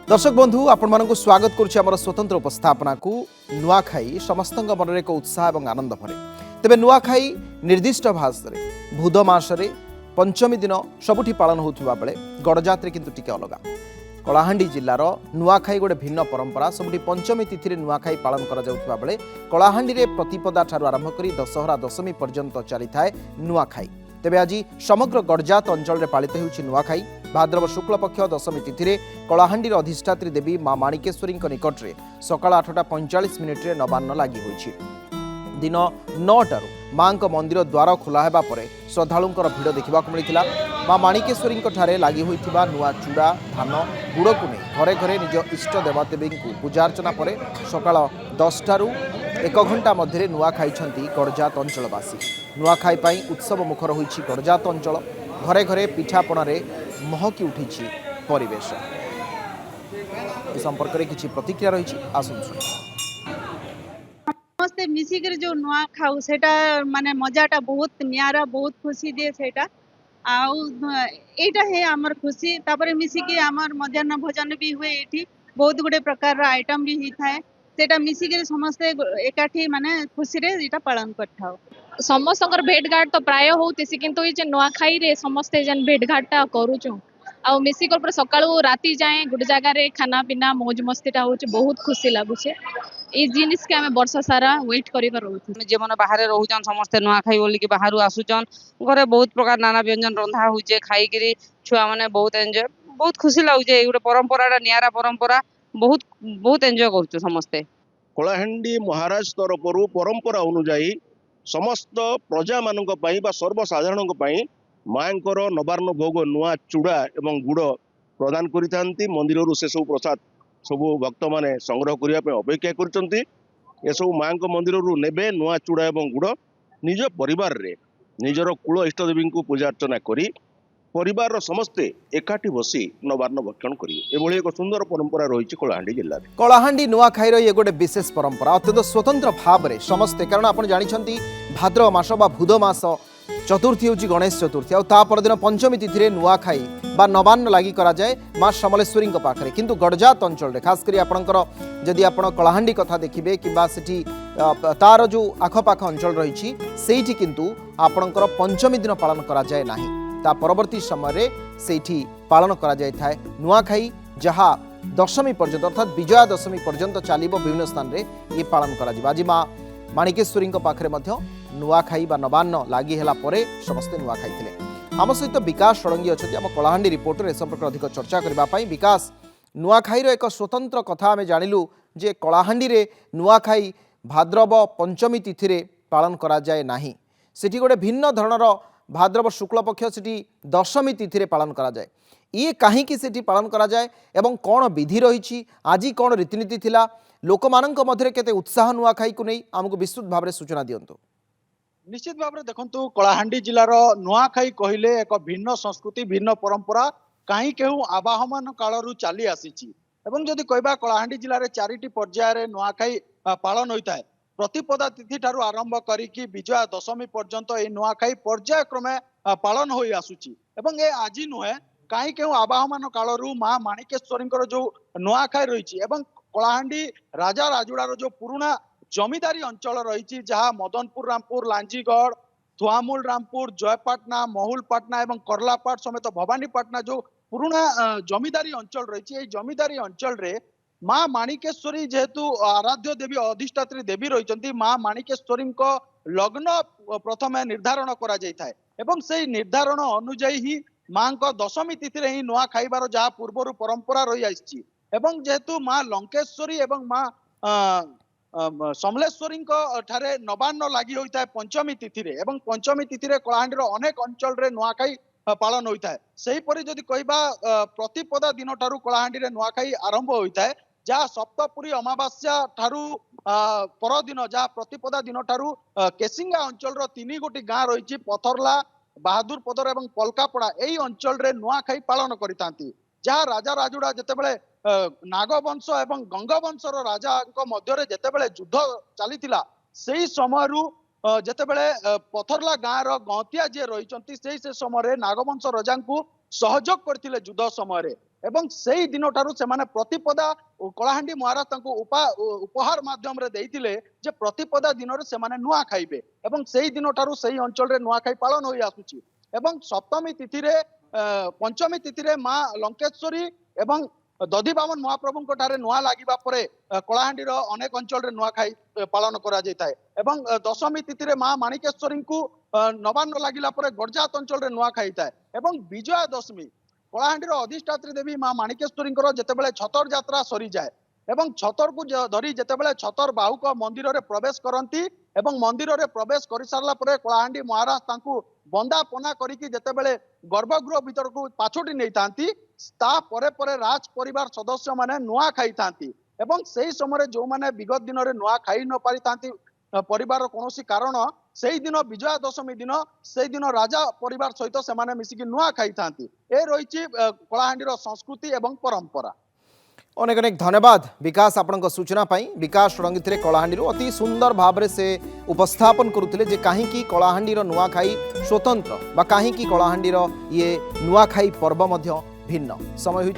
दर्शक बंधु आपण मानक स्वागत करुच्ची आम स्वतंत्र उपस्थापना को नुआखाई समस्त मन में एक उत्साह और आनंद भरे तेरे नुआखाई निर्दिष्ट भाषा भूद मसरे पंचमी दिन सबुठी पालन होता बेले गड़जात किंतु टिके अलग कलाहांडी जिलार नुआखाई गोटे भिन्न परंपरा सबुठी पंचमी तिथि में नुआखाई पालन करा बेले कलाहांडी में प्रतिपदा ठारू आरंभ कर दशहरा दशमी पर्यंत चली थाए नुआखाई। तेबे आज समग्र गड़जात अंचल में पालित होउछि नुआखाई। भाद्रव शुक्ल पक्ष दशमी तिथि में कलाहांडी अधिष्ठात्री देवी माँ माणिकेश्वरी निकट में सकाल 8:45 नवान्न लगी होइछि। दिन 9टारू माँ मंदिर द्वार खोला हेबा परे श्रद्धालुंकर भिड़ देखा मिलता। माँ माणिकेश्वरी ठारे लगी होइथिबा नुआ चूड़ा धान गुड़ को नहीं घरे घरे निज इष्ट देवदेवी पूजार्चना पर सकाल 10टारू 1 घंटा मध्य नुआ खाई गड़जात अंचलवासी। नुआखाई पाई उत्सव मुखर होइछि गड़जात अंचल। घरे घरे पिठापणारे महकी उठिछि परिवेश। इस संपर्क में किछि प्रतिक्रिया रही आसुन समस्ते मिसिक जो नुआ खाऊ सेटा माने मजाटा बहुत नियारा बहुत खुशी दिए सेटा आउटा है आमर खुशी तापर मिसिक आमर मध्याह्न भोजन भी हुए ये बहुत गुड़े प्रकार आइटम भी होता है सेटा मिसिक समस्ते एकाठी माने खुशी रे इटा पालन करथाओ। समस्त भेटघाट तो प्राय होती किंतु ये नुआखाई रे समस्ते जेन भेटघाटा करूचु आ मिसिक सकाळू राति जाए गोटे जगार खाना पीना मौज मस्तीटा हो बहुत खुशी लगुचे। ये जिनिस के आमे वर्ष सारा वेट करिवर रहउथि जे मन बाहर रहउचन समस्ते नुआखाई बोली कि बाहर आसुचन घरे बहुत प्रकार नाना व्यंजन रंधा होचे खाई करी छुआ माने बहुत एंजॉय बहुत खुशी लागुचे। गोटे परंपराटा नियारा परंपरा बहुत बहुत एंजॉय करछु समस्ते। कलाहांडी महाराज तरफ परंपरा अनुजाई समस्त प्रजा मानक पई बा सर्वसाधारण पई मांकर नवार्ण भोग नुआ चूड़ा एवं गुड़ प्रदान करिथांती। मंदिर से सब प्रसाद सब भक्त माने संग्रह करने अपेक्षा करछंती। ए सब मां मंदिर नेबे नुआ चूड़ा एवं गुड़ निज परिवार रे निजर कुल इष्टदेवी को पूजा अर्चना करी परिवार समस्ते एकाठी बसी नवार्ण भक्षण करेंगे। एभली एक सुंदर परंपरा रही कलाहांडी जिले में। कलाहांडी नुआखाईर ये गोटे विशेष परंपरा अत्यंत स्वतंत्र भाव में समस्ते कारण आप जानते भाद्रव मास बा भूद मास चतुर्थी हूँ गणेश चतुर्थी आदिन पंचमी तिथि में नुआखाई बा नवान्न लगी कराए माँ समलेश्वरी पाखे किंतु गड़जात अंचल खासकर आपणकर जदि आप कलाहांडी कथा देखिए कि तार जो आखपाख अंचल रही किंतु आपणकर पंचमी दिन पालन कराए नाही ता परवर्ती समय से पालन करा जाय थाए नुआखाई जहाँ दशमी पर्यंत अर्थात विजया दशमी पर्यंत चलिबो विभिन्न स्थान रे ये पालन करा जिबा। आज माँ माणिकेश्वरी पाखे नुआखाई बा नवान्न लगी है समस्ते नुआ खाई। आम सहित विकास षडंगी अच्छा आम कलाहांडी रिपोर्टर ए संपर्क अधिक चर्चा करने विकास नुआखाईर एक स्वतंत्र कथा आम जानिलु जे कलाहांडी रे नुआखाई भाद्रव पंचमी तिथि रे पालन करा जाए नाही सेठी गोटे भिन्न धरणर भाद्रव शुक्ल पक्ष से दशमी तिथि रे पालन करा जाए ये कहीं से पालन करा जाए एवं कौन विधि रही आज कौन रीतिनीति थिला लोक मानक मध्य केते उत्साह नुआखाई को नहीं आमको विस्तृत भाव में सूचना दियंतु। निश्चित भाव देखु कलाहांडी जिलार नुआखाई कहले एक भिन्न संस्कृति भिन्न परंपरा कहीं केहू आवाहमान कालू चली आसी जदि कहबा कलाहांडी जिले में 4टी पर्यायर नुआखाई पालन होता है। प्रतिपदा तिथि ठारू आरंभ करिकी विजया दशमी पर्यंत ये नुआखाई पर्याय क्रमे पालन हो आसुची एवं ए आज नुहे कहीं केहू आवाहमान कालू माँ माणिकेश्वरी जो नुआखाई रही कलाहांडी राजा राजुड़ार जो पुराना जमीदारी अंचल रही जहाँ मदनपुर रामपुर लांजीगढ़ थुआमूल रामपुर जयपाटना महुलपाटना एवं करलापाट समेत भवानीपाटना जो पुराना जमीदारी अंचल रही जमीदारी अंचल रे माँ माणिकेश्वरी जेहेतु आराध्य देवी अधिष्ठात्री देवी रही माँ माणिकेश्वरी लग्न प्रथम निर्धारण करा एवं से निर्धारण अनुजाई ही माँ दशमी तिथि रे ही नुआ खाइबार जहाँ पूर्वर परंपरा रही आसी एवं जेहेतु माँ लंकेश्वरी एवं माँ समलेश्वरी ठारे नवान्न लगी होता है पंचमी तिथि रे एवं पंचमी तिथि रे कलाहांडी अनेक अंचल रे नुआखाई पालन होता है। सही परि जदि कहबा प्रतिपदा दिन ठारू कलाहांडी रे नुआखाई आरंभ होता है जहाँ सप्तपुरी अमावास्या ठारू परदिन जहाँ प्रतिपदा दिन ठारू केसिंगा अंचल 3 गोटी गाँ रही पथरला बहादुरपदर एवं पलकापड़ा यही अंचल रे नुआखाई पालन करितांती जहाँ राजा राजुड़ा जेतेबेले नागवंश एवं गंगवंशर राजा मध्य जेतेबेले युद्ध चलीथिला सेही समयरू जेतेबेले पथरला गाँव गंतिया जे रही से समय नागवंश राजा को सहयोग करथिले युद्ध समय एवं सेही दिन ठारू सेमाने प्रतिपदा कलाहांडी महाराज तांको उपहार माध्यम रे देइथिले जे प्रतिपदा दिन रे सेमाने नुआ खाइबे एवं सेही दिन ठारू सेही अंचल रे नुआ खाई पालन होई आसुची एवं सप्तमी तिथि रे पंचमी तिथि रे मां लंकेश्वरी एवं दधिबामन महाप्रभु ठारे नुआ लागिबा परे कलाहांडी रो अनेक अंचल रे नुआ खाई पालन करा जायताय एवं दशमी तिथि रे मां माणिकेश्वरी को नवान्न लागिला परे गरजात अंचल रे नुआ खाइताय एवं विजया दशमी कलाहांडी अधिष्ठात्री देवी मां माणिकेश्वरी जितेबाला छतर यात्रा सरी जाए एवं छतर को धरी जितेबाला छतर बाहुक मंदिर रे प्रवेश करती एवं मंदिर रे प्रवेश कर सारा पर कलाहांडी महाराज तांकु बंदापना करिकी जितेबाला गर्भगृह भीतर को पाछोटी नहीं थांती ता परे परे राज परिवार सदस्य माने नुआ खाई थांती एवं सही समय जो माने विगत दिन रे नुआ खाई न पारि थांती परिवार कौन कारण से दिन विजया दशमी दिन से दिन राजा परिवार सहित से मिसिकी नुआ खाई थांती ए रही कलाहांडीर संस्कृति एवं परंपरा। अनेक अनेक धन्यवाद विकास आपण सूचना पाई। विकास षडंगी कलाहांडी अति सुंदर भाव से उपस्थापन करुले जे कहीं कलाहांडीर नुआखाई स्वतंत्र बा कहीं कलाहांडीर ये नुआखाई पर्व भिन्न समय